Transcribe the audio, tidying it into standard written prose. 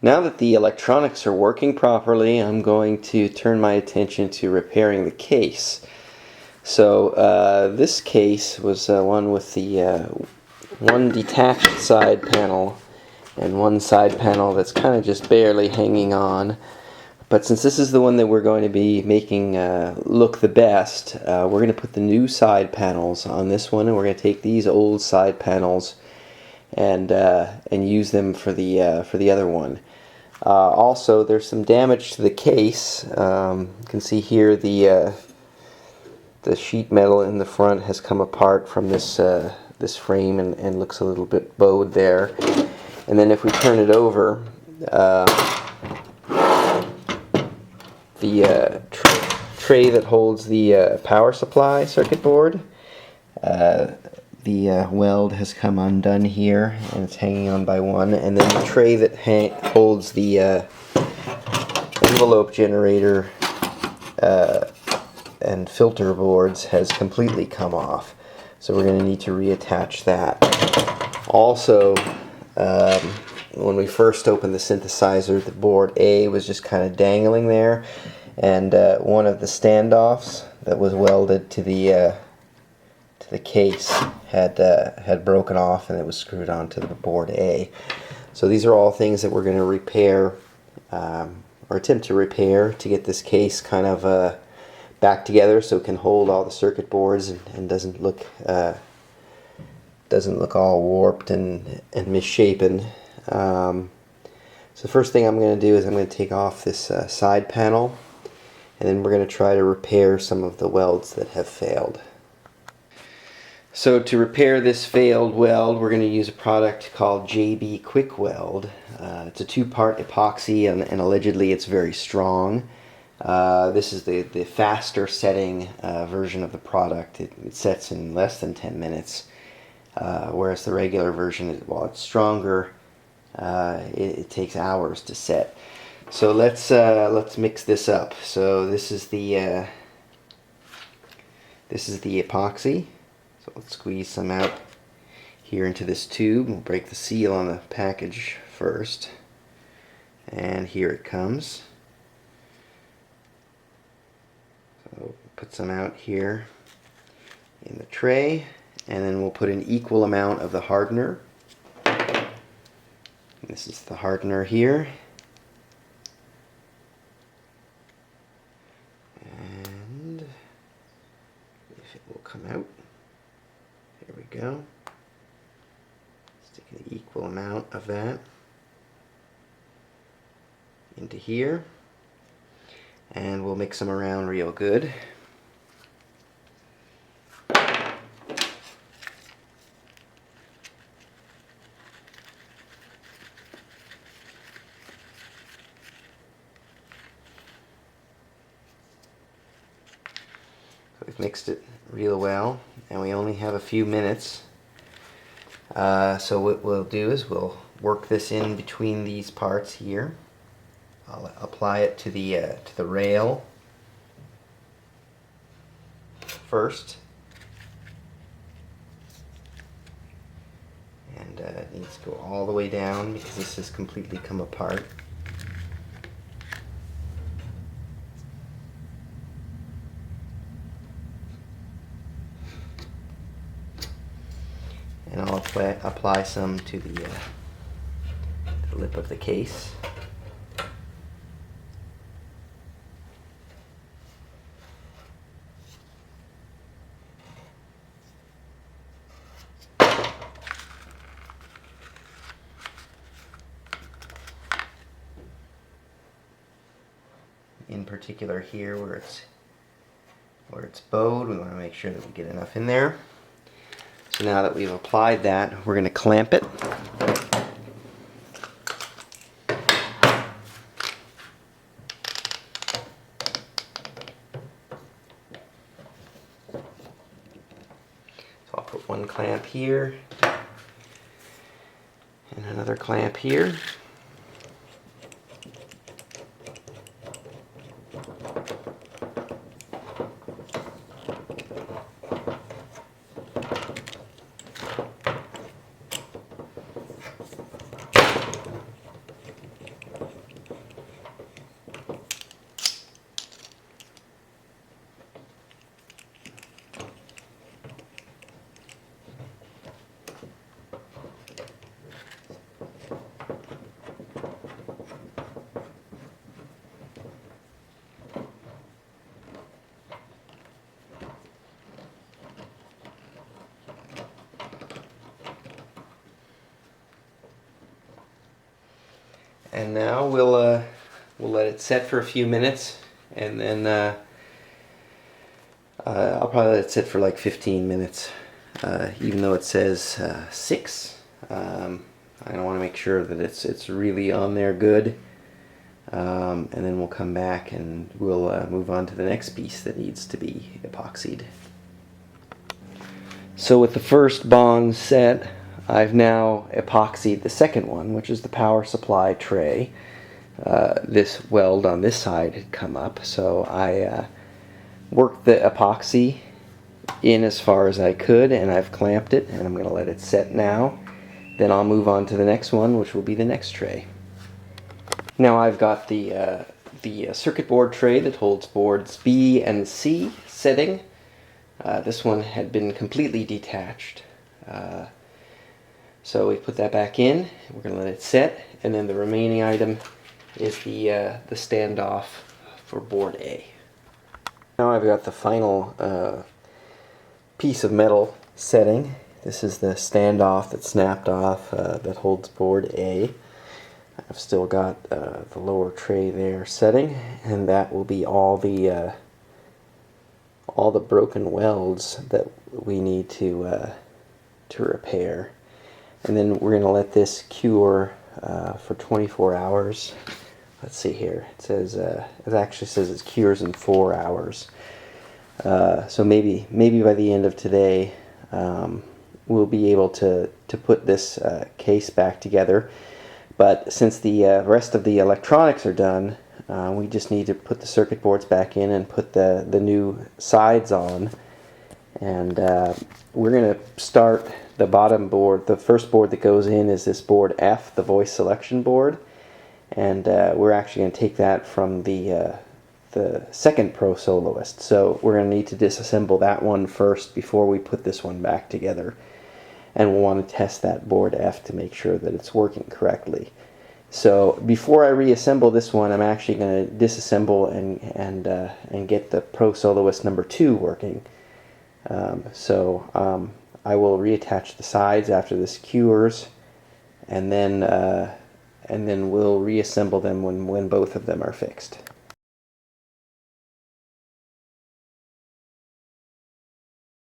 Now that the electronics are working properly, I'm going to turn my attention to repairing the case. So this case was one with the one detached side panel and one side panel that's kind of just barely hanging on. But since this is the one that we're going to be making look the best, we're going to put the new side panels on this one, and we're going to take these old side panels and use them for the other one. Also, there's some damage to the case. You can see here the sheet metal in the front has come apart from this this frame and looks a little bit bowed there. And then if we turn it over, the tray that holds the power supply circuit board, the weld has come undone here and it's hanging on by one, and then the tray that holds the envelope generator and filter boards has completely come off, so we're going to need to reattach that. Also, when we first opened the synthesizer, the board A was just kind of dangling there, and one of the standoffs that was welded to the case had broken off, and it was screwed onto the board A. So these are all things that we're going to repair, or attempt to repair, to get this case kind of back together so it can hold all the circuit boards and doesn't look all warped and misshapen. So the first thing I'm going to do is I'm going to take off this side panel, and then we're going to try to repair some of the welds that have failed. So to repair this failed weld, we're going to use a product called JB Quick Weld. It's a two-part epoxy, and allegedly it's very strong. This is the faster setting version of the product. It sets in less than 10 minutes, whereas the regular version, while it's stronger, it takes hours to set. So let's mix this up. So this is the epoxy. So let's squeeze some out here into this tube. We'll break the seal on the package first. And here it comes. So put some out here in the tray, and then we'll put an equal amount of the hardener. This is the hardener here. And if it will come out. There we go. Stick an equal amount of that into here, and we'll mix them around real good. So we've mixed it real well, and we only have a few minutes. So what we'll do is we'll work this in between these parts here. I'll apply it to the rail first, and it needs to go all the way down because this has completely come apart. And I'll apply some to the lip of the case. In particular here where it's bowed, we want to make sure that we get enough in there. So now that we've applied that, we're going to clamp it. So I'll put one clamp here and another clamp here. And now we'll let it set for a few minutes, and then I'll probably let it sit for like 15 minutes, even though it says 6. I want to make sure that it's really on there good, and then we'll come back and we'll move on to the next piece that needs to be epoxied. So with the first bond set, I've now epoxied the second one, which is the power supply tray. This weld on this side had come up, so I worked the epoxy in as far as I could, and I've clamped it, and I'm going to let it set now. Then I'll move on to the next one, which will be the next tray. Now I've got the circuit board tray that holds boards B and C setting. This one had been completely detached. So we put that back in, we're going to let it set, and then the remaining item is the standoff for board A. Now I've got the final piece of metal setting. This is the standoff that snapped off that holds board A. I've still got the lower tray there setting, and that will be all the broken welds that we need to repair. And then we're going to let this cure for 24 hours. Let's see here. It says it actually says it cures in 4 hours. So maybe by the end of today, we'll be able to put this case back together. But since the rest of the electronics are done, we just need to put the circuit boards back in and put the new sides on. And we're going to start the bottom board. The first board that goes in is this board F, the voice selection board. And we're actually going to take that from the second Pro Soloist. So we're going to need to disassemble that one first before we put this one back together. And we'll want to test that board F to make sure that it's working correctly. So before I reassemble this one, I'm actually going to disassemble and get the Pro Soloist number 2 working. I will reattach the sides after this cures, and then we'll reassemble them when both of them are fixed.